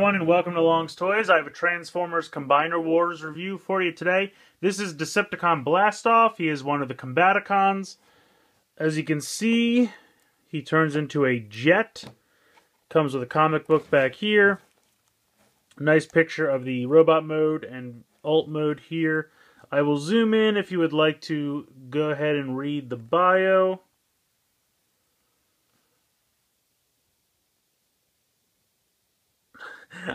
everyone, and welcome to Long's Toys. I have a Transformers Combiner Wars review for you today. This is Decepticon Blastoff. He is one of the Combaticons. As you can see, he turns into a jet. Comes with a comic book back here. Nice picture of the robot mode and alt mode here. I will zoom in if you would like to go ahead and read the bio.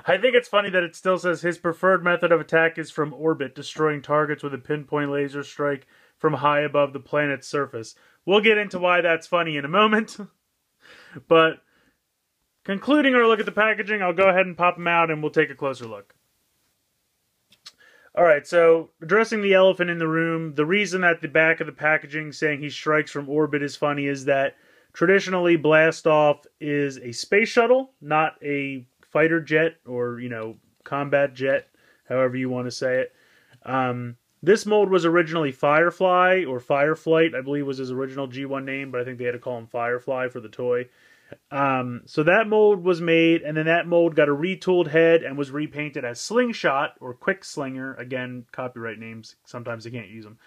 I think it's funny that it still says his preferred method of attack is from orbit, destroying targets with a pinpoint laser strike from high above the planet's surface. We'll get into why that's funny in a moment. But concluding our look at the packaging, I'll go ahead and pop them out and we'll take a closer look. Alright, so addressing the elephant in the room, the reason that the back of the packaging saying he strikes from orbit is funny is that traditionally Blastoff is a space shuttle, not a fighter jet or, combat jet, however you want to say it. This mold was originally Firefly, or Fireflight, I believe was his original G1 name, but I think they had to call him Firefly for the toy. So that mold was made, and then that mold got a retooled head and was repainted as Slingshot, or Quick Slinger. Again, copyright names, sometimes they can't use them.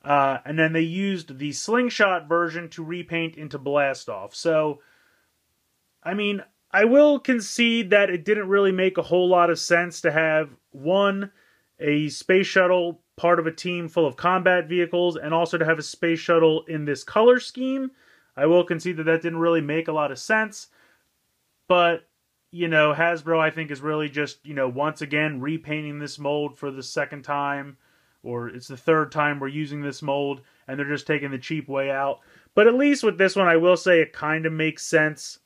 And then they used the Slingshot version to repaint into Blastoff. So, I mean, I will concede that it didn't really make a whole lot of sense to have, one, a space shuttle part of a team full of combat vehicles, and also to have a space shuttle in this color scheme. I will concede that that didn't really make a lot of sense. But, Hasbro, I think, is really just, once again, repainting this mold for the second time. Or it's the third time we're using this mold, and they're just taking the cheap way out. But at least with this one, I will say it kind of makes sense.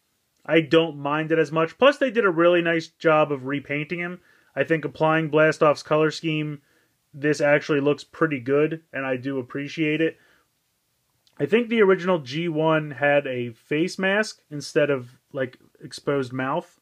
I don't mind it as much. Plus, they did a really nice job of repainting him. I think applying Blastoff's color scheme, this actually looks pretty good, and I do appreciate it. I think the original G1 had a face mask instead of, exposed mouth.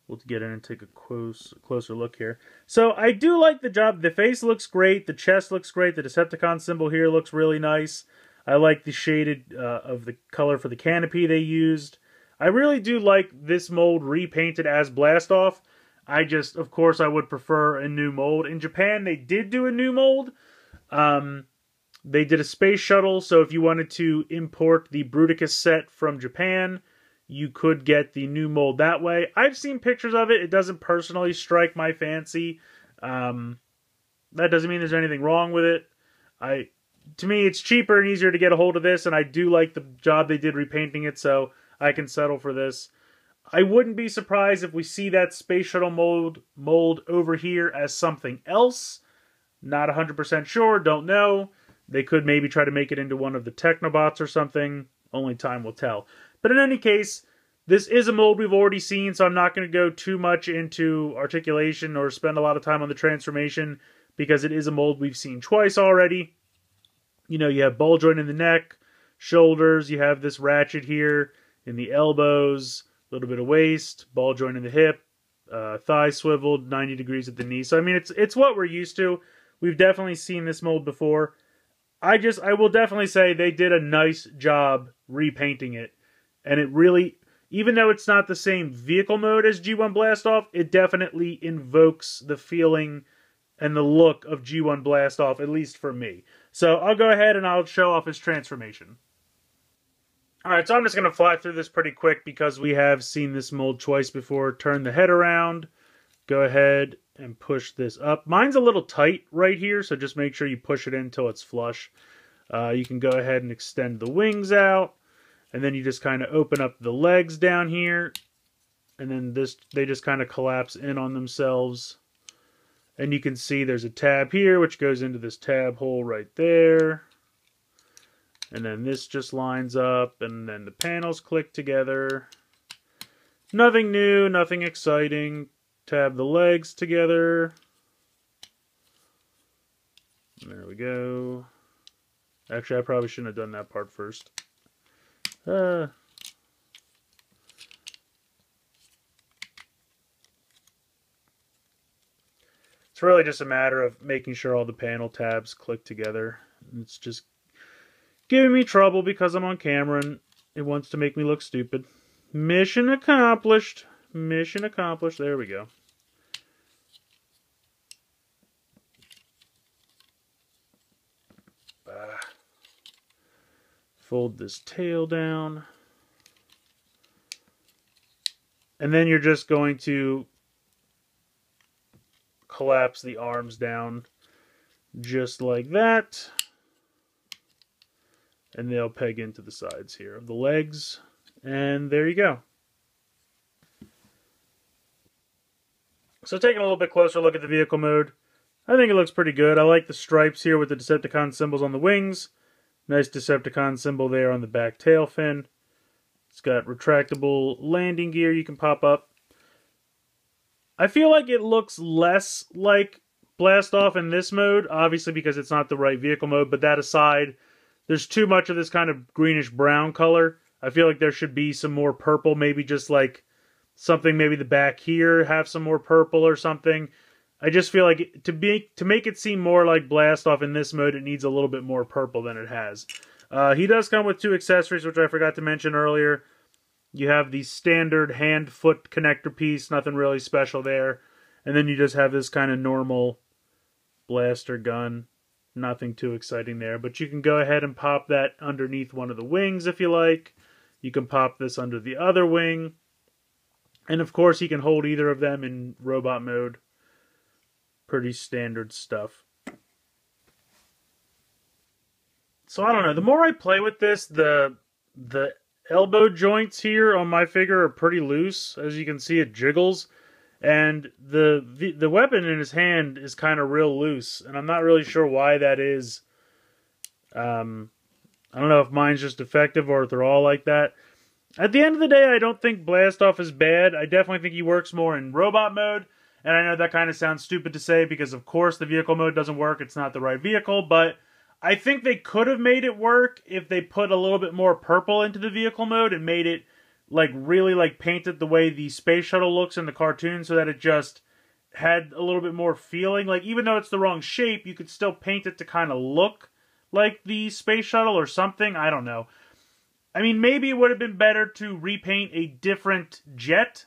We'll get in and take a closer look here. So, I do like the job. The face looks great. The chest looks great. The Decepticon symbol here looks really nice. I like the shaded of the color for the canopy they used. I really do like this mold repainted as Blastoff. Of course, I would prefer a new mold. In Japan, they did do a new mold. They did a space shuttle, so if you wanted to import the Bruticus set from Japan, you could get the new mold that way. I've seen pictures of it. It doesn't personally strike my fancy. That doesn't mean there's anything wrong with it. To me, it's cheaper and easier to get a hold of this, and I do like the job they did repainting it, so I can settle for this. I wouldn't be surprised if we see that space shuttle mold over here as something else. Not 100% sure, don't know. They could maybe try to make it into one of the Technobots or something. Only time will tell. But in any case, this is a mold we've already seen, so I'm not going to go too much into articulation or spend a lot of time on the transformation, because it is a mold we've seen twice already. You have ball joint in the neck, shoulders, you have this ratchet here in the elbows, a little bit of waist, ball joint in the hip, thigh swiveled 90 degrees at the knee. So, I mean, it's what we're used to. We've definitely seen this mold before. I will definitely say they did a nice job repainting it. And it really, even though it's not the same vehicle mode as G1 Blastoff, it definitely invokes the feeling and the look of G1 Blastoff, at least for me. So I'll go ahead and I'll show off his transformation. Alright, so I'm just going to fly through this pretty quick because we have seen this mold twice before. Turn the head around. Go ahead and push this up. Mine's a little tight right here, so just make sure you push it in until it's flush. You can go ahead and extend the wings out. And then you just kind of open up the legs down here. And then they just kind of collapse in on themselves. And you can see there's a tab here, which goes into this tab hole right there. And then this just lines up, and then the panels click together. Nothing new, nothing exciting. Tab the legs together. There we go. Actually, I probably shouldn't have done that part first. It's really just a matter of making sure all the panel tabs click together. It's just giving me trouble because I'm on camera and it wants to make me look stupid. Mission accomplished. Mission accomplished. There we go. Fold this tail down. And then you're just going to collapse the arms down just like that. And they'll peg into the sides here of the legs. And there you go. So taking a little bit closer look at the vehicle mode, I think it looks pretty good. I like the stripes here with the Decepticon symbols on the wings. Nice Decepticon symbol there on the back tail fin. It's got retractable landing gear you can pop up. I feel like it looks less like Blast Off in this mode, obviously because it's not the right vehicle mode, but that aside, there's too much of this kind of greenish brown color. I feel like there should be some more purple, maybe just like something, maybe the back here have some more purple or something. I just feel like to make it seem more like Blast Off in this mode, it needs a little bit more purple than it has. He does come with 2 accessories, which I forgot to mention earlier. You have the standard hand-foot connector piece, nothing really special there. And then you just have this kind of normal blaster gun. Nothing too exciting there. But you can go ahead and pop that underneath one of the wings if you like. You can pop this under the other wing. And of course, you can hold either of them in robot mode. Pretty standard stuff. So I don't know. The more I play with this, the elbow joints here on my figure are pretty loose. As you can see, it jiggles. And the weapon in his hand is kind of real loose. And I'm not really sure why that is. I don't know if mine's just defective or if they're all like that. At the end of the day, I don't think Blast Off is bad. I definitely think he works more in robot mode. And I know that kind of sounds stupid to say because, of course, the vehicle mode doesn't work. It's not the right vehicle. But I think they could have made it work if they put a little bit more purple into the vehicle mode and made it like really like painted the way the space shuttle looks in the cartoon so that it just had a little bit more feeling. Like, even though it's the wrong shape, you could still paint it to kind of look like the space shuttle or something. I don't know. I mean, maybe it would have been better to repaint a different jet.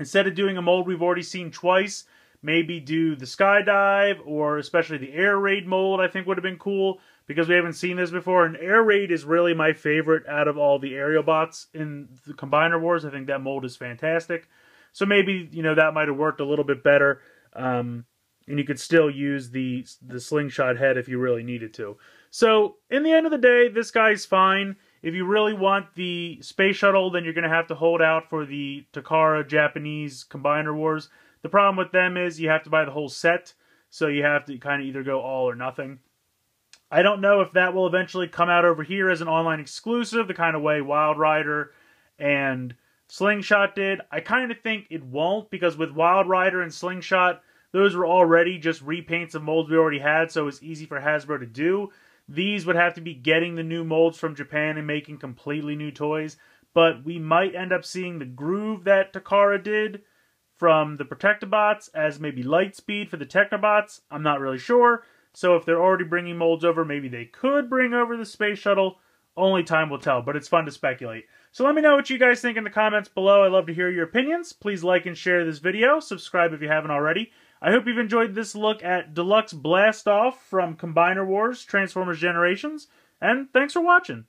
Instead of doing a mold we've already seen twice, maybe do the skydive or especially the air raid mold, I think would have been cool because we haven't seen this before. And air raid is really my favorite out of all the aerial bots in the Combiner Wars. I think that mold is fantastic. So maybe, you know, that might have worked a little bit better. And you could still use the slingshot head if you really needed to. So in the end of the day, this guy's fine. If you really want the space shuttle, then you're going to have to hold out for the Takara Japanese Combiner Wars. The problem with them is you have to buy the whole set, so you have to kind of either go all or nothing. I don't know if that will eventually come out over here as an online exclusive, the kind of way Wild Rider and Slingshot did. I kind of think it won't, because with Wild Rider and Slingshot, those were already just repaints of molds we already had, so it was easy for Hasbro to do. These would have to be getting the new molds from Japan and making completely new toys. But we might end up seeing the groove that Takara did from the Protectobots as maybe Lightspeed for the Technobots. I'm not really sure. So if they're already bringing molds over, maybe they could bring over the Space Shuttle. Only time will tell, but it's fun to speculate. So let me know what you guys think in the comments below. I'd love to hear your opinions. Please like and share this video. Subscribe if you haven't already. I hope you've enjoyed this look at Deluxe Blast Off from Combiner Wars Transformers Generations, and thanks for watching.